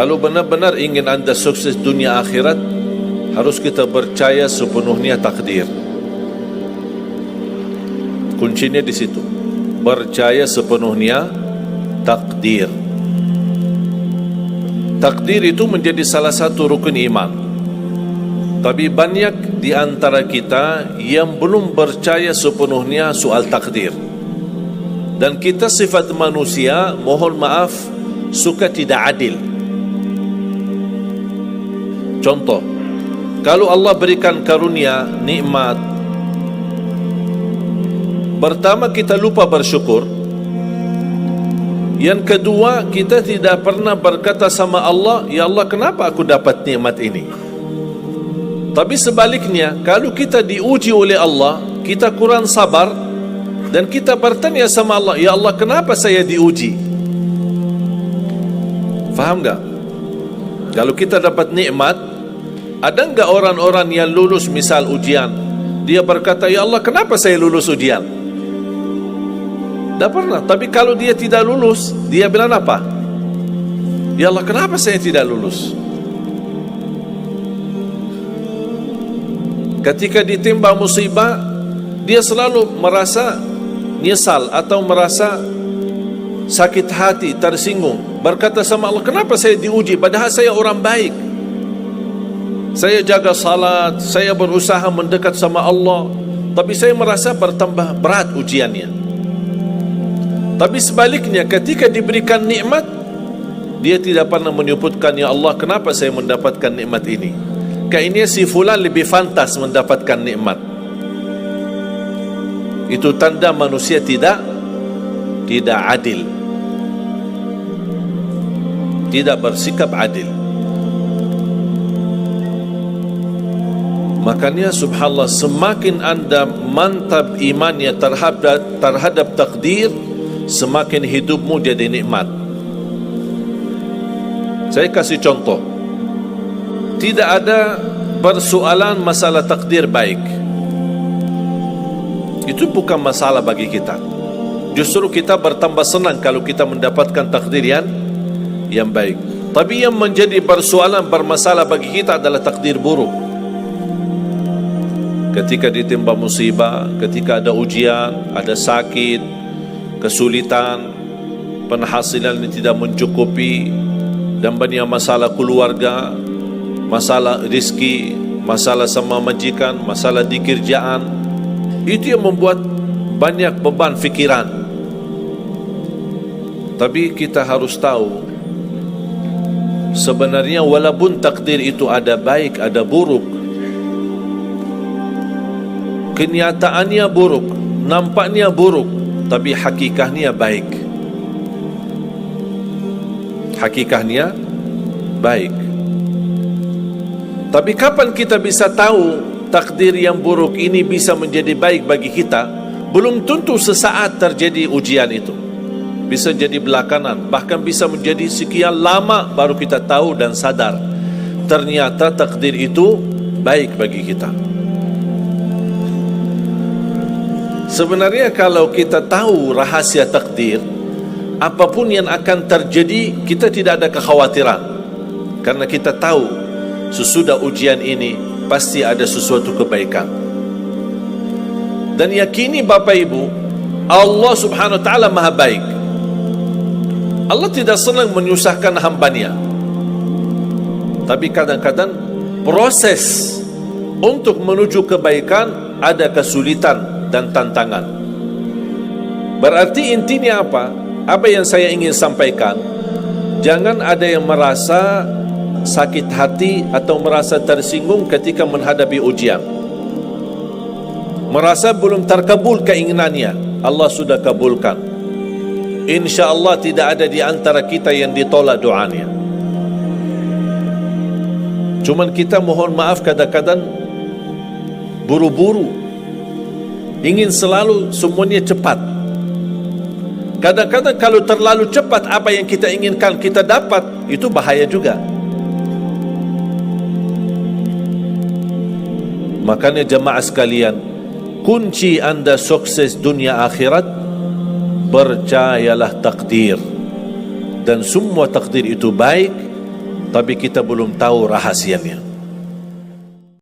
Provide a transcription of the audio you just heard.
Kalau benar-benar ingin anda sukses dunia akhirat, harus kita percaya sepenuhnya takdir. Kuncinya di situ. Percaya sepenuhnya takdir. Takdir itu menjadi salah satu rukun iman. Tapi banyak di antara kita yang belum percaya sepenuhnya soal takdir. Dan kita sifat manusia, mohon maaf, suka tidak adil. Contoh, kalau Allah berikan karunia, nikmat, pertama kita lupa bersyukur. Yang kedua, kita tidak pernah berkata sama Allah, ya Allah, kenapa aku dapat nikmat ini? Tapi sebaliknya, kalau kita diuji oleh Allah, kita kurang sabar dan kita bertanya sama Allah, ya Allah, kenapa saya diuji? Faham tak? Kalau kita dapat nikmat, ada enggak orang-orang yang lulus misal ujian, dia berkata, ya Allah, kenapa saya lulus ujian? Tak pernah. Tapi kalau dia tidak lulus, dia bilang apa? Ya Allah, kenapa saya tidak lulus? Ketika ditimpa musibah, dia selalu merasa nyesal atau merasa sakit hati, tersinggung, berkata sama Allah, kenapa saya diuji padahal saya orang baik, saya jaga salat, saya berusaha mendekat sama Allah, tapi saya merasa bertambah berat ujiannya. Tapi sebaliknya, ketika diberikan nikmat, dia tidak pernah menyebutkan, ya Allah, kenapa saya mendapatkan nikmat ini? Kayaknya si fulan lebih fantas mendapatkan nikmat. Itu tanda manusia tidak adil, tidak bersikap adil. Makanya subhanallah, semakin anda mantap imannya terhadap takdir, semakin hidupmu jadi nikmat. Saya kasih contoh. Tidak ada persoalan masalah takdir baik. Itu bukan masalah bagi kita. Justru kita bertambah senang kalau kita mendapatkan takdir yang baik. Tapi yang menjadi persoalan bermasalah bagi kita adalah takdir buruk. Ketika ditimpa musibah, ketika ada ujian, ada sakit, kesulitan, penghasilan yang tidak mencukupi, dan banyak masalah keluarga, masalah rezeki, masalah sama majikan, masalah di kerjaan, itu yang membuat banyak beban fikiran. Tapi kita harus tahu, sebenarnya walaupun takdir itu ada baik, ada buruk, kenyataannya buruk, nampaknya buruk, tapi hakikahnya baik. Hakikahnya baik. Tapi kapan kita bisa tahu takdir yang buruk ini bisa menjadi baik bagi kita? Belum tentu sesaat terjadi ujian itu. Bisa jadi belakangan, bahkan bisa menjadi sekian lama baru kita tahu dan sadar ternyata takdir itu baik bagi kita. Sebenarnya kalau kita tahu rahasia takdir, apapun yang akan terjadi, kita tidak ada kekhawatiran. Karena kita tahu sesudah ujian ini pasti ada sesuatu kebaikan. Dan yakini Bapak Ibu, Allah subhanahu wa ta'ala maha baik. Allah tidak senang menyusahkan hambanya. Tapi kadang-kadang proses untuk menuju kebaikan ada kesulitan dan tantangan. Berarti intinya apa? Apa yang saya ingin sampaikan, jangan ada yang merasa sakit hati atau merasa tersinggung ketika menghadapi ujian, merasa belum terkabul keinginannya. Allah sudah kabulkan. InsyaAllah tidak ada di antara kita yang ditolak doanya. Cuman kita mohon maaf kadang-kadang buru-buru, ingin selalu semuanya cepat. Kadang-kadang kalau terlalu cepat apa yang kita inginkan kita dapat, itu bahaya juga. Makanya jemaah sekalian, kunci anda sukses dunia akhirat, percayalah takdir. Dan semua takdir itu baik, tapi kita belum tahu rahasianya.